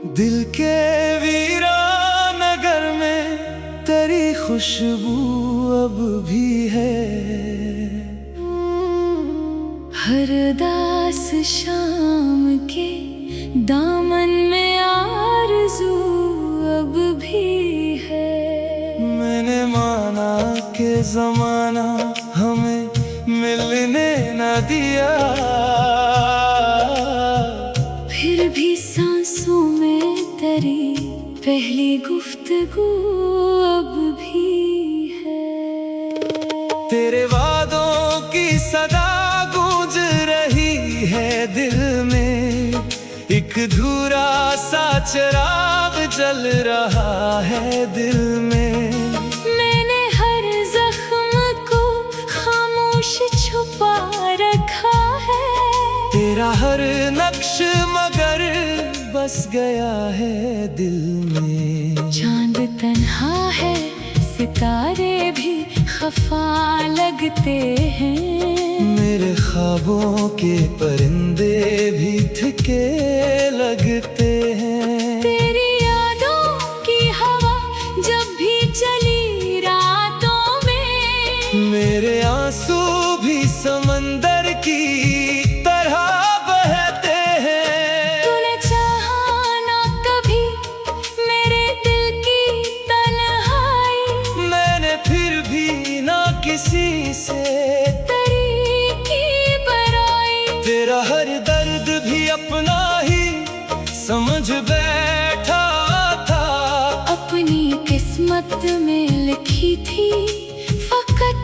दिल के वीरानगर में तेरी खुशबू अब भी है। हर उदास शाम के दामन में आरज़ू अब भी है। मैंने माना कि ज़माना हमें मिलने न दिया, फिर भी सांसों में तेरी पहली गुफ्तगू अब भी है। तेरे वादों की सदा गूंज रही है दिल में, एक धूरा सा चिराग जल रहा है दिल में। मैंने हर जख्म को खामोश छुपा रखा है। तेरा हर नक्श मगर बस गया है दिल में। चांद तन्हा है, सितारे भी खफा लगते हैं। मेरे ख्वाबों के परिंदे भी थके लगते हैं। तेरी यादों की हवा जब भी चली रातों में, मेरे आंसू भी समंदर की तरह बहते हैं। तूने चाहा ना कभी मेरे दिल की तन्हाई, मैंने फिर भी ना किसी से की बराई। तेरा हर दर्द भी अपना ही समझ बैठा था। अपनी किस्मत में लिखी थी फकत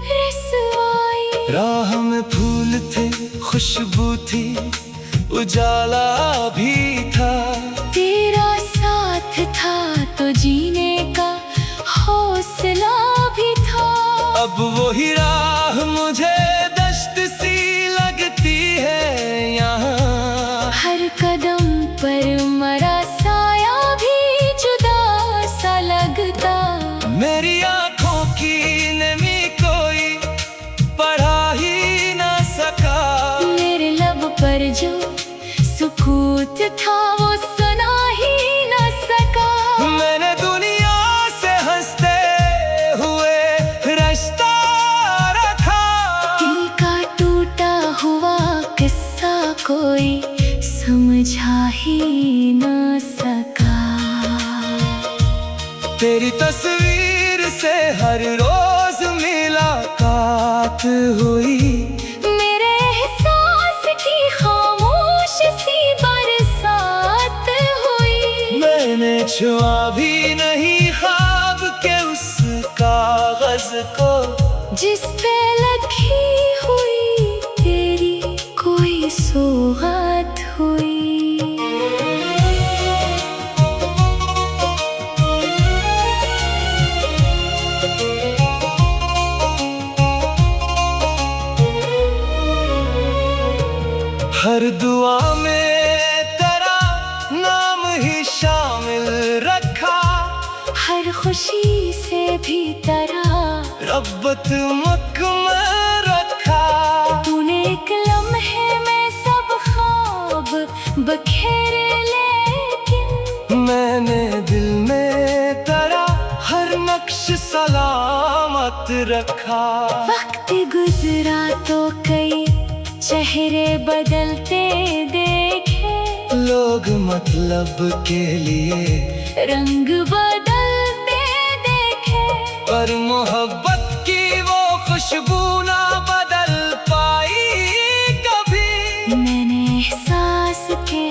रसवाई। राह में फूल थे, खुशबू थी, उजाला भी था। तेरा साथ था तो जीने का हौसला भी था। अब वही राह मुझे दश्त सी लगती है यहाँ। हर कदम पर मरा साया भी जुदा सा लगता। मेरी आंखों की नमी कोई पढ़ा ही ना सका। मेरे लब पर जो सुकूत था वो सुना ही ना सका। मैंने दुनिया से हंसते हुए रिश्ता रखा। दिल का टूटा हुआ किस्सा कोई समझा ही ना सका। तेरी तस्वीर से हर रोज मुलाकात हुई। मेरे एहसास की खामोश सी बरसात हुई। मैंने छुआ भी नहीं ख्वाब के उस कागज को, जिस पे लगी हुई तेरी कोई सौगात हुई। हर दुआ में तेरा नाम ही शामिल रखा। हर खुशी से भी तेरा रब्बत मक में रखा। तूने एक लम्हे में सब ख्वाब बखेरे, लेकिन मैंने दिल में तेरा हर नक्श सलामत रखा। वक्त गुजरा तो कई चेहरे बदलते देखे। लोग मतलब के लिए रंग बदलते देखे। पर मोहब्बत की वो खुशबू ना बदल पाई कभी। मैंने एहसास के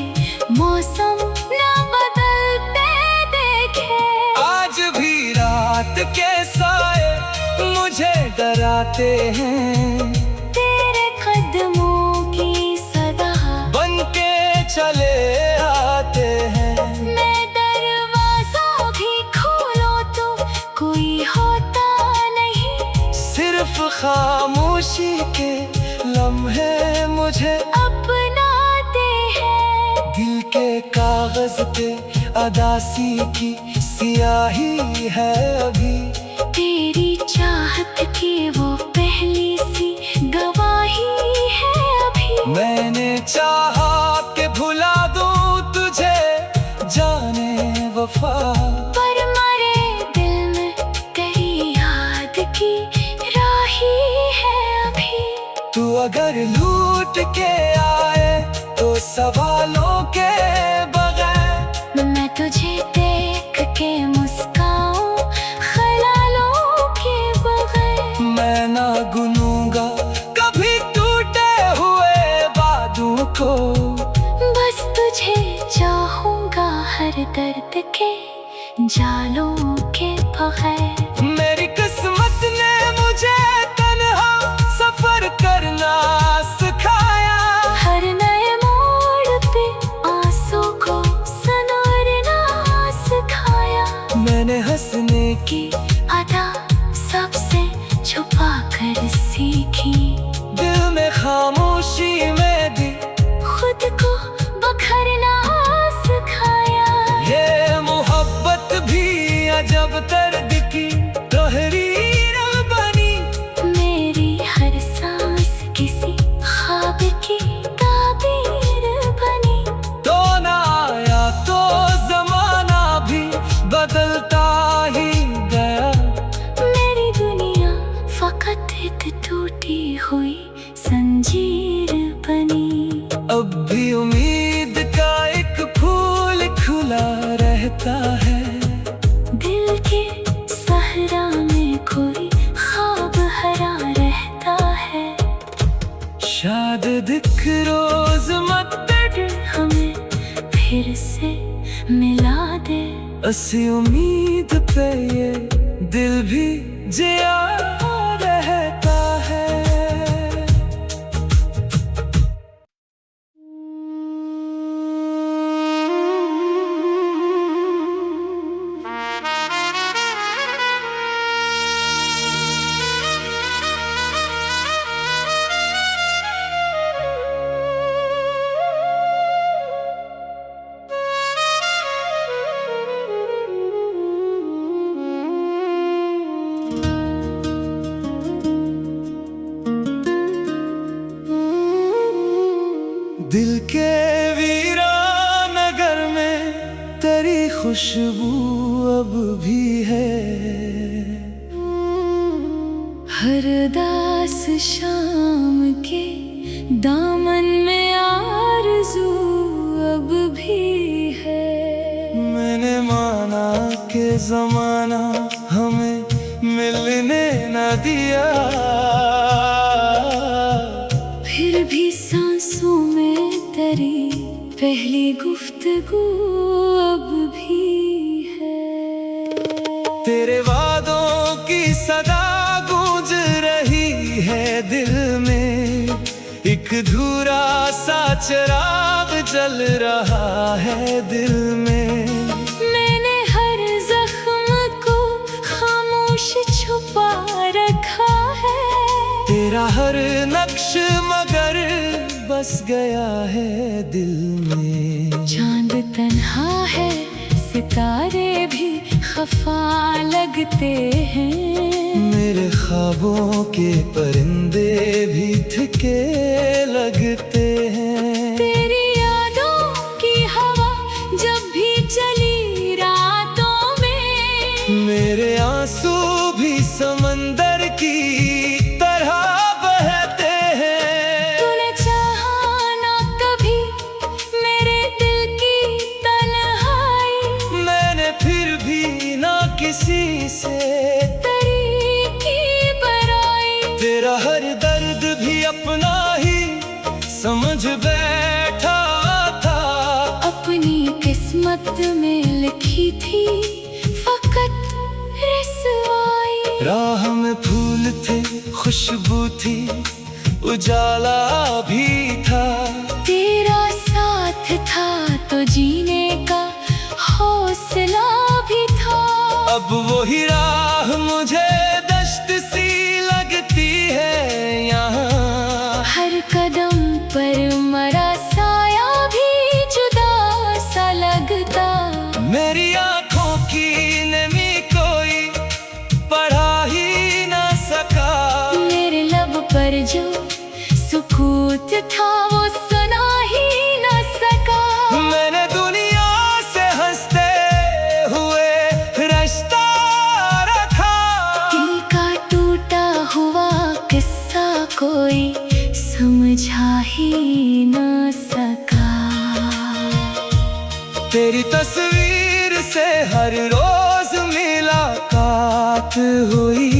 मौसम ना बदलते देखे। आज भी रात के साए मुझे डराते हैं। तेरे कदमों की सदा बन के चले आते हैं। मैं दरवाजा भी खोलो तो कोई होता नहीं। सिर्फ खामोशी के लम्हे मुझे अपनाते हैं। दिल के कागज पे अदासी की सियाही है अभी। तेरी चाहत की वो पहली सी गवाही है अभी। मैंने चाहा कि भुला दूं तुझे हर दर्द के जालों के बगैर। मेरी किस्मत ने मुझे तन्हा सफर करना सिखाया। हर नए मोड़ पे आंसू को संवारना सिखाया। मैंने हंसने की अदा सबसे छुपा कर सीखी। दिल में खामोशी में भी खुद को बखरना सिखाया। ये मोहब्बत भी अजब दर्द की तहरीर बनी। मेरी हर सांस किसी ख्वाब की ताबीर बनी। तो ना आया तो जमाना भी बदलता ही गया। मेरी दुनिया फकत एक टूटी हुई जंजीर बनी। अब भी उम्मीद का एक फूल खुला रहता है। दिल के सहरा में कोई ख्वाब हरा रहता है। शायद दिख रोज मत हमें फिर से मिला दे। असी उम्मीद पे ये दिल भी जिया रहता है। दिल के वीरान नगर में तेरी खुशबू अब भी है। हर दास शाम के दामन में आरज़ू अब भी है। मैंने माना कि जमाना हमें मिलने न दिया। फिर भी सांसों में तेरी पहली गुफ्तगू अब भी है। तेरे वादों की सदा गूंज रही है दिल में। एक धूरा सा चिराग जल रहा है दिल में। मैंने हर जख्म को खामोश छुपा रखा है। तेरा हर नक्श मगर बस गया है दिल में। चांद तन्हा है सितारे भी खफा लगते हैं। मेरे ख्वाबों के परिंदे भी थके लगते हैं। तेरी यादों की हवा जब भी चली रातों में। मेरे आंसू भी समंदर की तरह बहते हैं। तूने चाहा ना कभी मेरे दिल की तन्हाई। मैंने फिर भी ना किसी से तेरी की बराई। तेरा हर दर्द भी अपना ही समझ बैठा था। अपनी किस्मत में लिखी थी फकत रसवाई। राह में फूल थे खुशबू थी उजाला भी था। तेरा साथ था तो जीने का हौसला भी था। अब वही राह मुझे दश्त सी लगती है यहाँ। हर कदम पर मरा साया भी जुदा सा लगता। मेरी आंखों की नमी कोई पढ़ा ही ना सका। मेरे लब पर जो सुकूत था वो सुना ही ना सका। मैंने दुनिया से हंसते हुए रिश्ता रखा। दिल का टूटा हुआ किस्सा कोई समझा ही ना सका। तेरी तस्वीर से हर रोज मुलाकात हुई।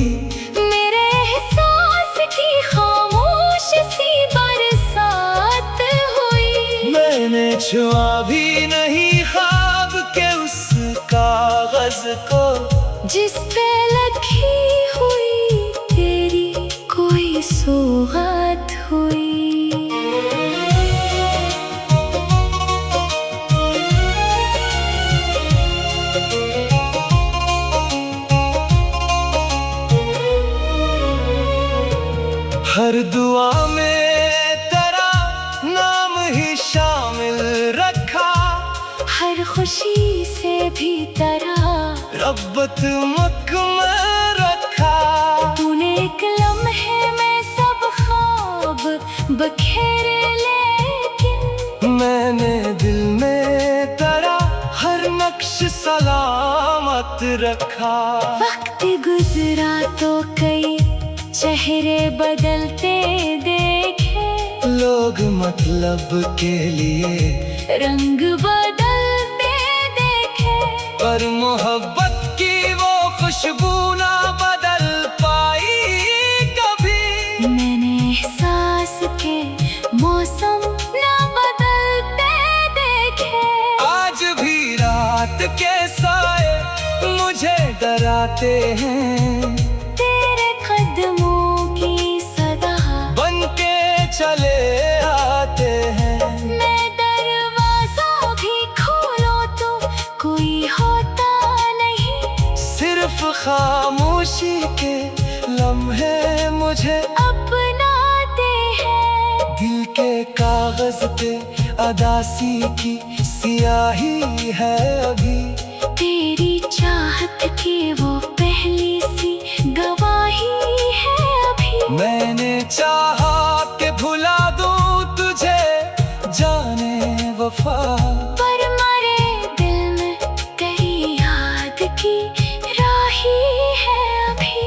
मेरे एहसास की खामोश सी बरसात हुई। मैंने छुआ भी नहीं ख्वाब के हर खुशी से भी तरा रब्बत मक में रखा। तूने एक लम्हे में सब ख्वाब बखेरे, लेकिन मैंने दिल में तेरा हर नक्श सलामत रखा। वक्त गुजरा तो कई चेहरे बदलते देखे, लोग मतलब के लिए रंग बदलते देखे, पर मोहब्बत की वो खुशबू ना बदल पाई कभी। मैंने एहसास के मौसम ना बदलते देखे। आज भी रात के साए मुझे डराते हैं, तेरे कदमों की सदा बन के चले आते हैं। मैं दरवाजा भी खोलो तो कोई होता नहीं, सिर्फ खामोशी के लम्हे मुझे अपनाते हैं। दिल के कागज पे अदासी की सियाही है अभी। तेरी चाहत की वो पहली सी गवाही है अभी। मैंने चाहा कि भुला दूं तुझे जाने वफा, पर मरे दिल में तेरी याद की राही है अभी।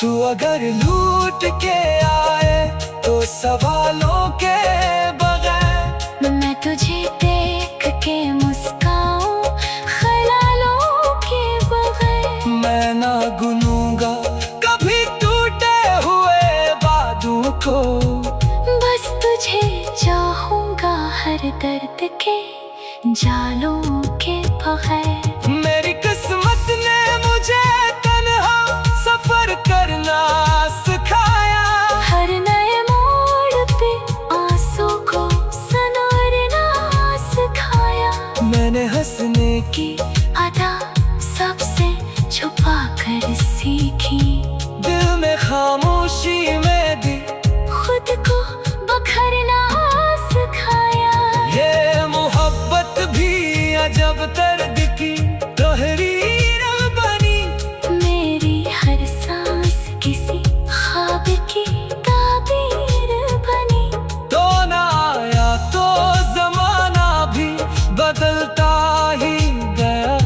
तू अगर लूट के आए तो सवालों के बगैर मैं तुझे देख के मुस्काऊं ख्यालों के बगैर। मैं ना गुनूंगा कभी टूटे हुए वादों को। बस तुझे चाहूंगा हर दर्द के जालों के बगैर। मेरी किस्मत ने मुझे तन्हा सफर करना सिखाया। हर नए मोड़ पे आंसू को संवारना सिखाया। मैंने हंसने की अदा सबसे छुपा कर सीखी। दिल में खामोशी में दी खुद को बखरना सिखाया। ये मोहब्बत भी अजब दर्द की तहरीर बनी। मेरी हर सांस किसी ख्वाब की ताबीर बनी। तो ना आया तो जमाना भी बदलता ही गया।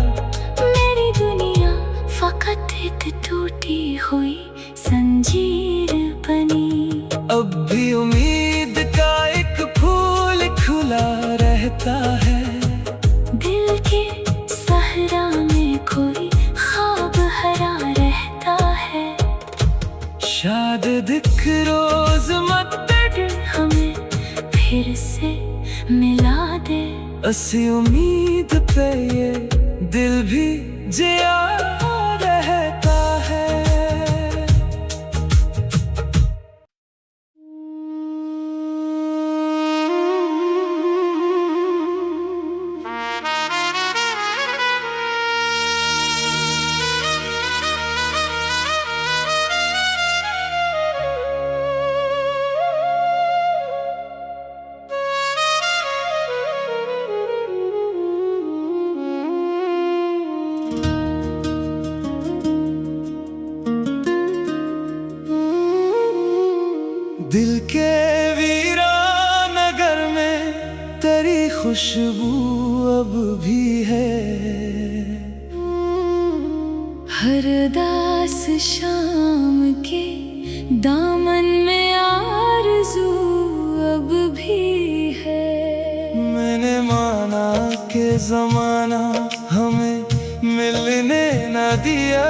मेरी दुनिया फकत एक टूटी हुई जंजीर बनी। अब भी उम्मीद का एक फूल खुला रहता है। दिल के सहरा में कोई ख्वाब हरा रहता है। शायद दिख रोज मत हमें फिर से मिला दे। असी उम्मीद पे ये दिल भी जिया रहता है। दिल के वीरान नगर में तेरी खुशबू अब भी है। हर दास शाम के दामन में आरज़ू अब भी है। मैंने माना कि जमाना हमें मिलने न दिया,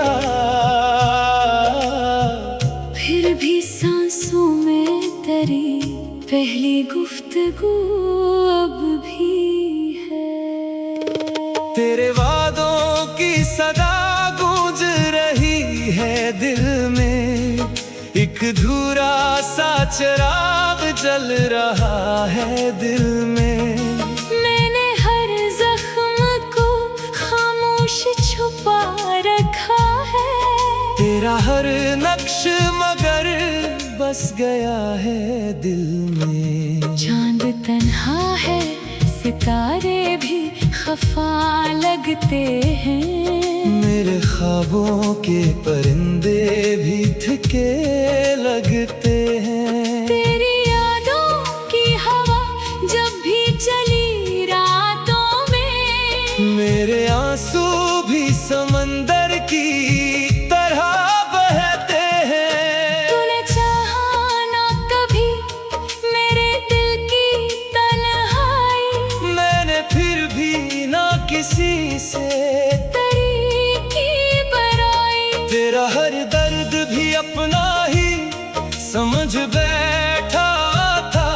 फिर भी सांसों में तेरी पहली गुफ्तगू अब भी है। तेरे वादों की सदा गूंज रही है दिल में। एक धूरा सा चिराग जल रहा है दिल में। मैंने हर जख्म को खामोश छुपा रखा है। तेरा हर नक्श मगर बस गया है दिल में। चांद तन्हा है, सितारे भी खफा लगते हैं। मेरे ख्वाबों के परिंदे भी थके लगते हैं। तेरी यादों की हवा जब भी चली रातों में, मेरे आंसू भी समंदर की तरह बहते हैं। तूने चाहा ना कभी मेरे दिल की तन्हाई, मैंने फिर भी ना किसी से तेरी की बराई। तेरा हर दर्द भी अपना ही समझ बैठा था।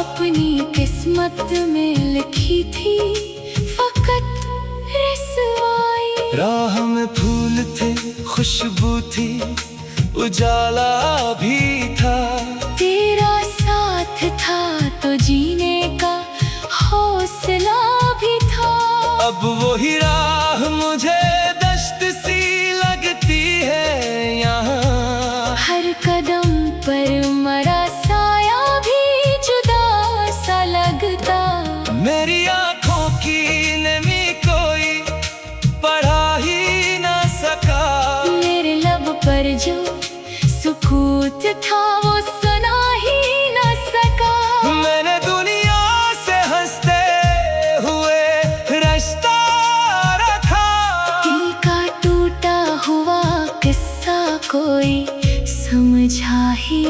अपनी किस्मत में लिखी थी फकत रसवाई। राह में फूल थे, खुशबू थी, उजाला भी था। तेरा साथ था तो जीने का हौसला भी था। अब वही राह मुझे दश्त सी लगती है यहाँ। हर कदम पर मरा साया भी जुदा सा लगता। मेरी आंखों की नमी कोई पढ़ा ही ना सका। मेरे लब पर जो सुकूत था वो सुना ही ना सका। मैंने दुनिया से हंसते हुए रिश्ता रखा। दिल का टूटा हुआ किस्सा कोई समझा ही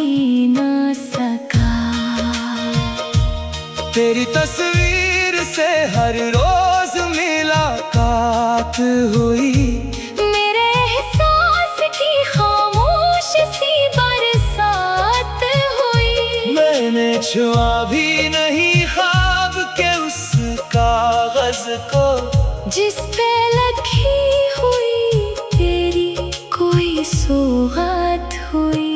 ना सका। तेरी तस्वीर से हर रोज मुलाकात हुई। मेरे एहसास की खामोश सी बरसात हुई। मैंने छुआ भी नहीं ख्वाब के उस कागज को, जिस पे लगी हुई तेरी कोई सौगात हुई।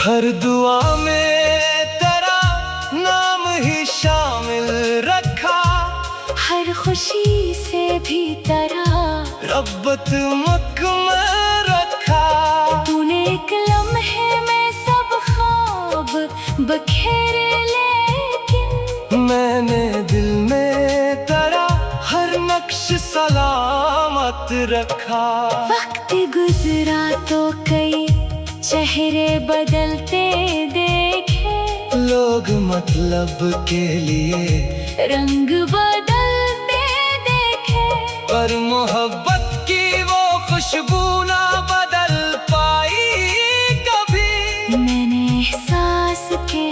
हर दुआ में तेरा नाम ही शामिल रखा। हर खुशी से भी तेरा रब्बत मुकम्मल रखा। तूने एक लम्हे में सब ख्वाब बखेरे, लेकिन मैंने दिल में तेरा हर नक्श सलामत रखा। वक्त गुजरा तो कई चेहरे बदलते देखे। लोग मतलब के लिए रंग बदलते देखे। पर मोहब्बत की वो खुशबू ना बदल पाई कभी। मैंने एहसास के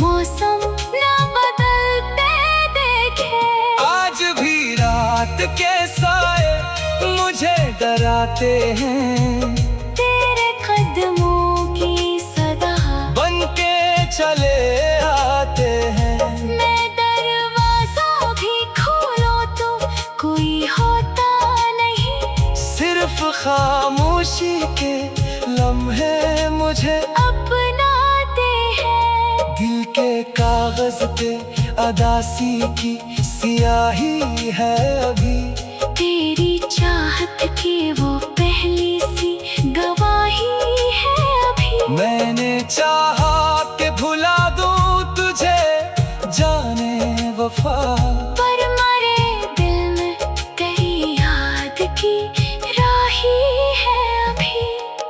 मौसम ना बदलते देखे। आज भी रात के साए मुझे डराते हैं। तेरे कदमों की सदा बन के चले आते हैं। मैं दरवाजा भी खोलो तो कोई होता नहीं। सिर्फ खामोशी के लम्हे मुझे अपनाते हैं। दिल के कागज पे अदासी की सियाही है अभी। तेरी चाहत की वो पहली सी गवाही है अभी। मैंने चाहा कि भुला दूं तुझे जाने वफा। पर मरे दिल में तेरी याद की राही है अभी।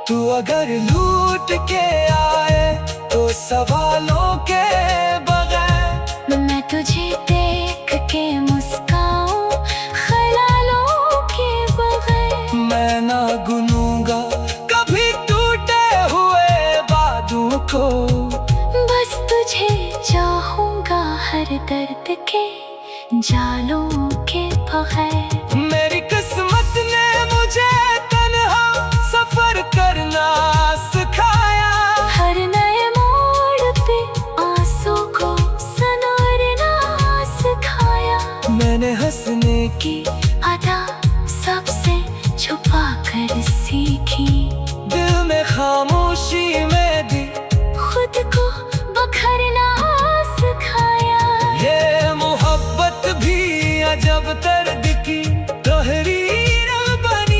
तू अगर लूट के आए तो सवालों के बगैर मैं तुझे देख के मुस्काऊं ख्यालों के बगैर। मैं ना गुनूंगा कभी टूटे हुए वादों को। बस तुझे चाहूंगा हर दर्द के जालों के बगैर। मेरी किस्मत ने मुझे तन्हा सफर करना सिखाया। हर नए मोड़ पे आंसू को संवारना सिखाया। मैंने हंसने की अदा सबसे छुपा कर सीखी। दिल में खामोशी में भी खुद को बखरना सिखाया। ये मोहब्बत भी अजब दर्द की तहरीर बनी।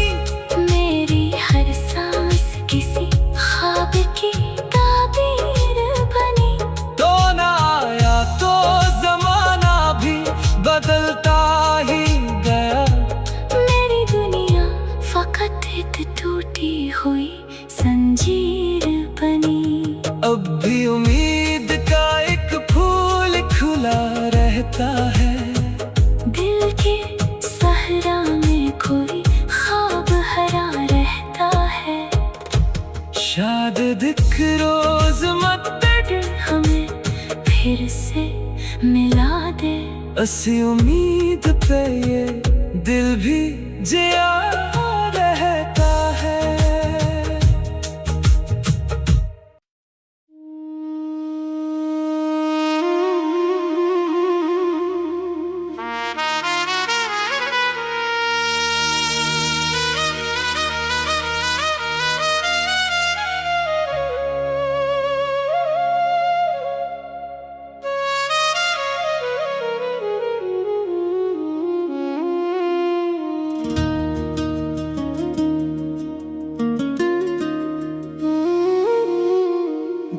एक टूटी हुई जंजीर बनी। अब भी उम्मीद का एक फूल खुला रहता है। दिल के सहरा में कोई ख्वाब हरा रहता है। शायद दिख रोज मत हमें फिर से मिला दे। असी उम्मीद पे ये दिल भी जिया रहता है।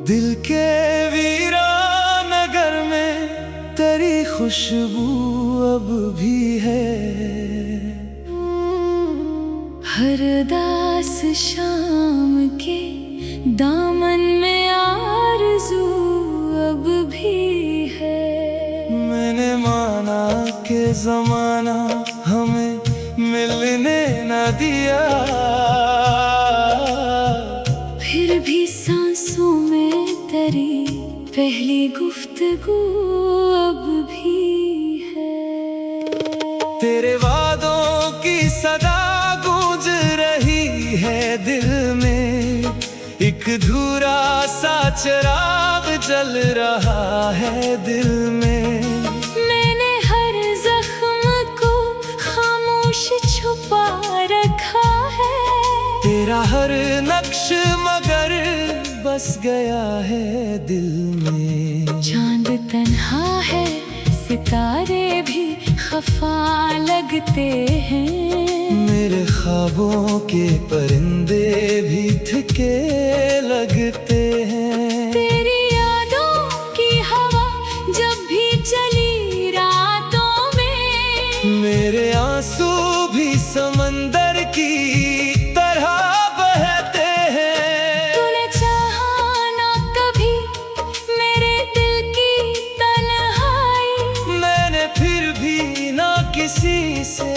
दिल के वीरान नगर में तेरी खुशबू अब भी है। हर उदास शाम के दामन में आरज़ू अब भी है। मैंने माना कि ज़माना हमें मिलने न दिया, फिर भी सांसों में तेरी पहली गुफ्तगू अब भी है। तेरे वादों की सदा गूंज रही है दिल में। एक धूरा सा चिराग जल रहा है दिल में। मैंने हर जख्म को खामोश छुपा रखा है। तेरा हर नक्श मगर बस गया है दिल में। चांद तन्हा है, सितारे भी खफा लगते हैं। मेरे ख्वाबों के परिंदे भी थके लगते हैं। तेरी यादों की हवा जब भी चली रातों में, मेरे आंसू भी समंदर की तरह बहते हैं। तूने चाहा ना कभी मेरे दिल की तन्हाई, मैंने फिर भी ना किसी से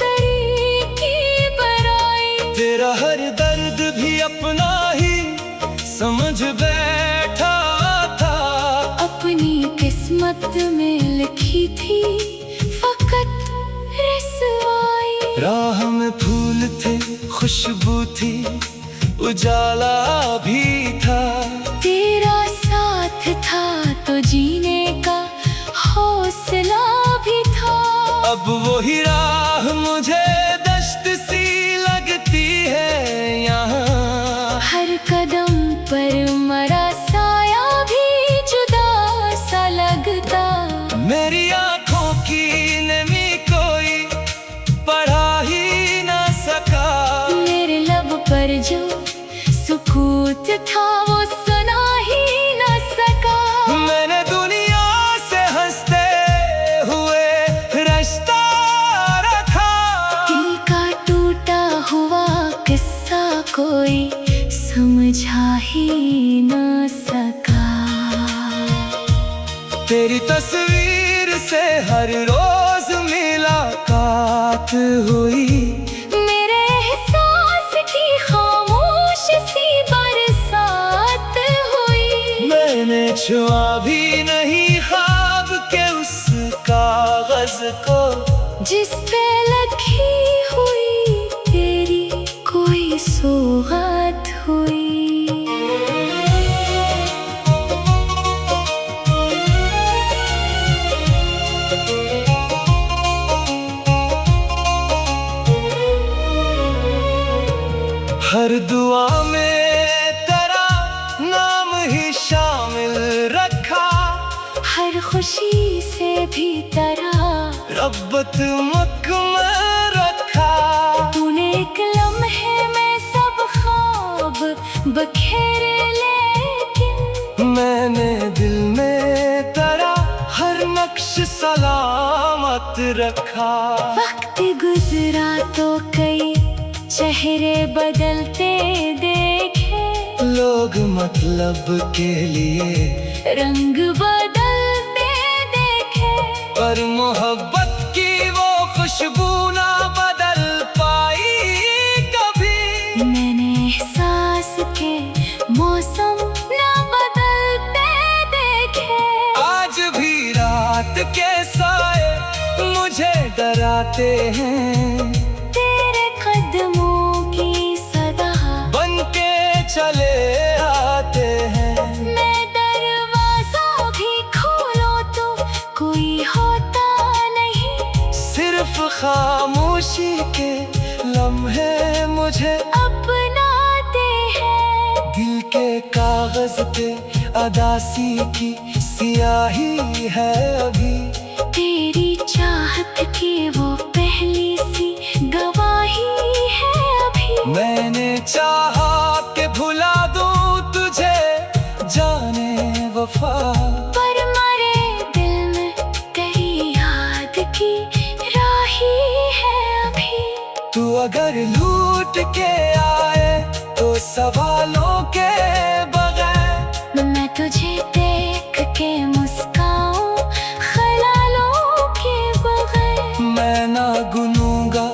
तेरी की बराई। तेरा हर दर्द भी अपना ही समझ बैठा था। अपनी किस्मत में लिखी थी फकत रसवाई। राह में फूल थे, खुशबू थी, उजाला भी था। तेरा साथ था तो जीने का हौसला भी था। अब वही राह मुझे दश्त सी लगती है यहाँ। हर कदम पर मरा साया भी जुदा सा लगता। मेरी आंखों की नमी कोई पढ़ा ही ना सका। मेरे लब पर जो सुकूत था वो सुना ही ना सका। मैंने दुनिया से हंसते हुए रिश्ता रखा। दिल का टूटा हुआ किस्सा कोई समझा ही ना सका। तेरी तस्वीर से हर रोज मुलाकात हुई। मेरे एहसास की खामोश सी बरसात हुई। मैंने छुआ भी नहीं ख्वाब के उस कागज को, जिस पे लगी हुई तेरी कोई सौगात हुई। हर दुआ में तेरा नाम ही शामिल रखा। हर खुशी से भी तेरा रब्बत मक में रखा। तूने एक लम्हे में सब ख्वाब बखेरे, लेकिन मैंने दिल में तेरा हर नक्श सलामत रखा। वक्त गुजरा तो कई चेहरे बदलते देखे, लोग मतलब के लिए रंग बदलते देखे, पर मोहब्बत की वो खुशबू ना बदल पाई कभी। मैंने एहसास के मौसम ना बदलते देखे, आज भी रात के साए मुझे डराते हैं, तेरे कदमों की सदा बन के चले आते हैं। मैं दरवाजा भी खोलो तो कोई होता नहीं, सिर्फ खामोशी के लम्हे मुझे अपनाते हैं। दिल के कागज पे अदासी की सियाही है अभी, तेरी चाहत की वो पहली सी गवाही है अभी। मैंने चाहा कि भुला दूं तुझे जाने वफा, पर मरे दिल में तेरी याद की राही है अभी। तू अगर लूट के आए तो सवालों के बगैर मैं तुझे देख के मुस्काऊं ख्यालों के बगैर। मैं ना गुनूंगा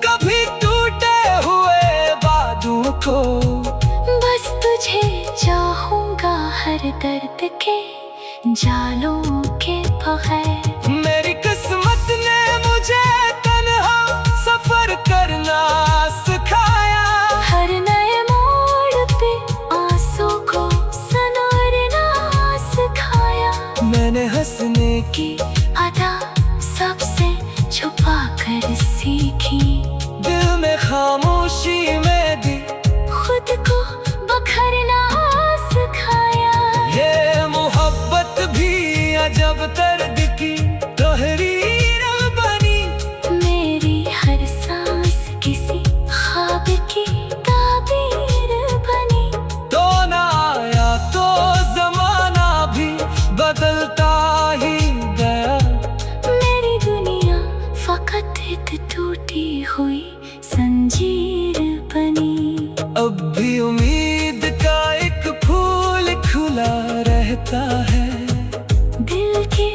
कभी टूटे हुए वादों को, बस तुझे चाहूंगा हर दर्द के जालों के बगैर। मेरी किस्मत ने मुझे तन्हा सफर करना सिखाया, हर नए मोड़ पे आंसू को संवारना सिखाया। मैंने हंसने की अदा सबसे छुपा कर सीखी, दिल में खामोशी में दी खुद को बखरना सिखाया। ये मोहब्बत भी अजब दर्द की तहरीर बनी, मेरी हर सांस किसी ख्वाब की ताबीर बनी। तो ना आया तो जमाना भी बदलता ही गया, मेरी दुनिया फकत एक टूटी हुई जंजीर बनी। अब भी उम्मीद का एक फूल खुला रहता है, दिल के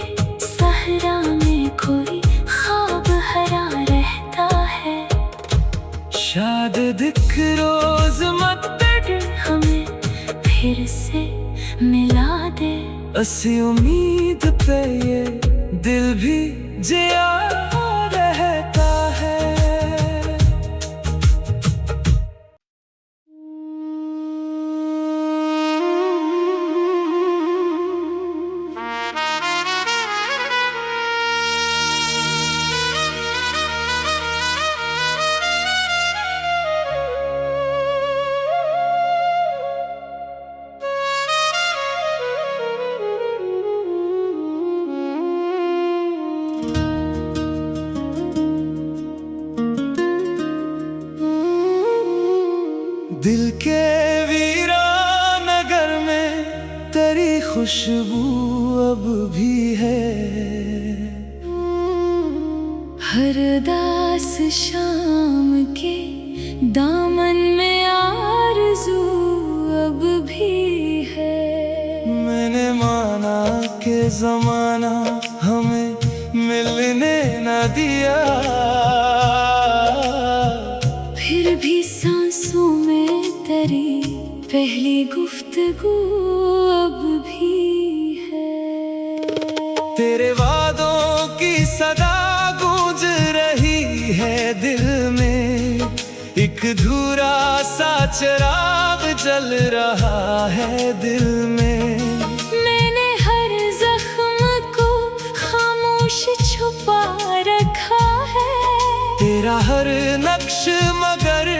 सहरा में कोई ख्वाब हरा रहता है। शायद दिख रोज मत हमें फिर से मिला दे, असी उम्मीद पे ये दिल भी जिया रहता है। दिल के वीरान नगर में तेरी खुशबू अब भी है, हर दास शाम के दामन में आरज़ू अब भी है। मैंने माना कि जमाना हमें मिलने न दिया, फिर भी सांसों में तेरी पहली गुफ्तगू अब भी है। तेरे वादों की सदा गूंज रही है दिल में, एक धूरा सा चिराग जल रहा है दिल में। मैंने हर जख्म को खामोश छुपा रखा है, तेरा हर नक्श मगर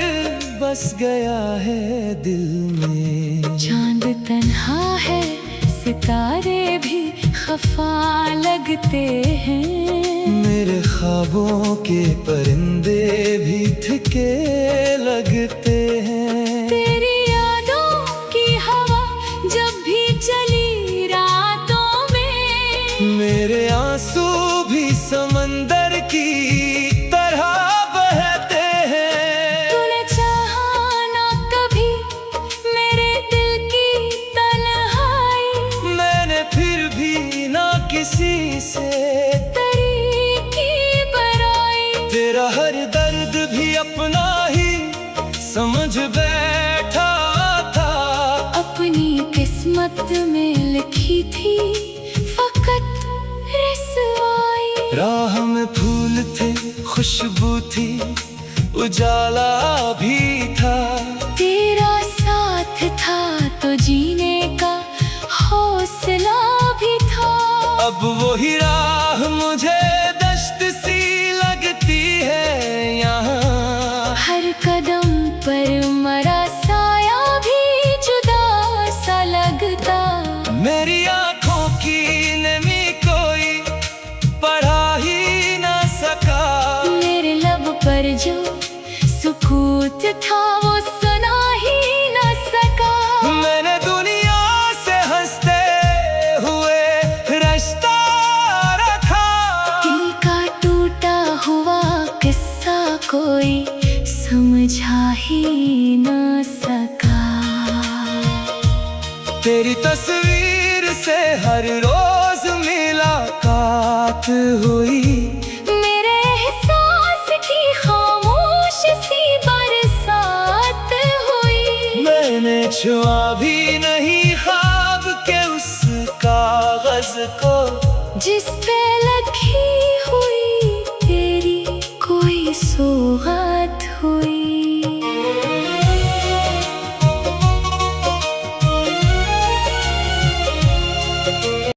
बस गया है दिल में। चांद तन्हा है, सितारे भी खफा लगते हैं, मेरे ख्वाबों के परिंदे भी थिके लगते हैं। तेरी यादों की हवा जब भी चली रातों में, मेरे आंसू भी समंदर की तरह बहते हैं। तूने बैठा था। अपनी किस्मत में लिखी थी फकत रसवाई। राह में फूल थे, खुशबू थी, उजाला भी था। तेरा साथ था तो जीने का हौसला भी था। अब वही राह मुझे दश्त सी लगती है यहाँ। हर कदम पर मरा साया भी जुदा सा लगता। मेरी आंखों की नमी कोई पढ़ा ही ना सका। मेरे लब पर जो सुकूत था वो सुना ही ना सका। मैंने दुनिया से हंसते हुए रिश्ता रखा। दिल का टूटा हुआ किस्सा कोई समझा ही ना सका। तेरी तस्वीर से हर रोज मुलाकात हुई। मेरे एहसास की खामोश सी बरसात हुई। मैंने छुआ भी नहीं ख्वाब के उस कागज को जिस पे लगी हुई तेरी कोई सौगात हुई।